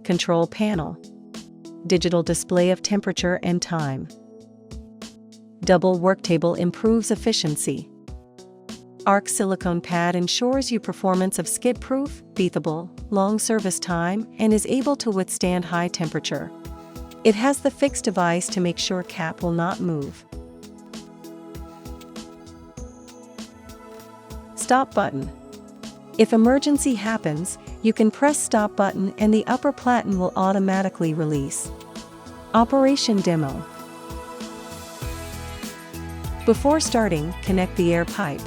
Control panel. Digital display of temperature and time. Double worktable improves efficiency. Arc silicone pad ensures you performance of skid-proof, breathable, long service time, and is able to withstand high temperature. It has the fixed device to make sure cap will not move. Stop button. If emergency happens, you can press stop button and the upper platen will automatically release. Operation demo. Before starting, connect the air pipe.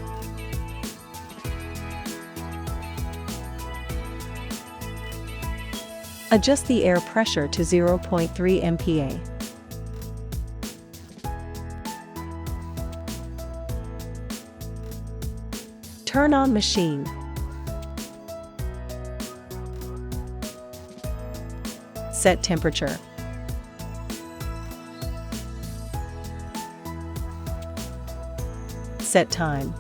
Adjust the air pressure to 0.3 MPa. Turn on machine. Set temperature. Set time.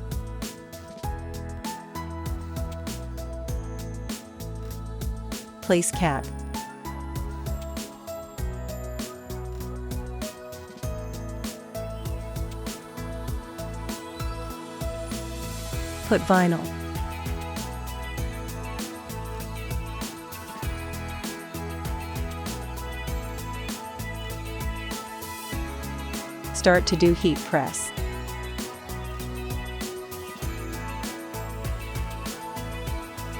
Place cap. Put vinyl. Start to do heat press.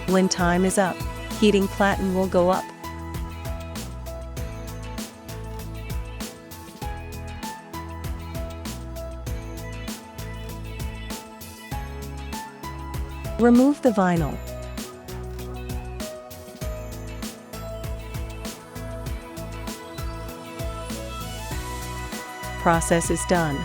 When time is up, heating platen will go up. Remove the vinyl. Process is done.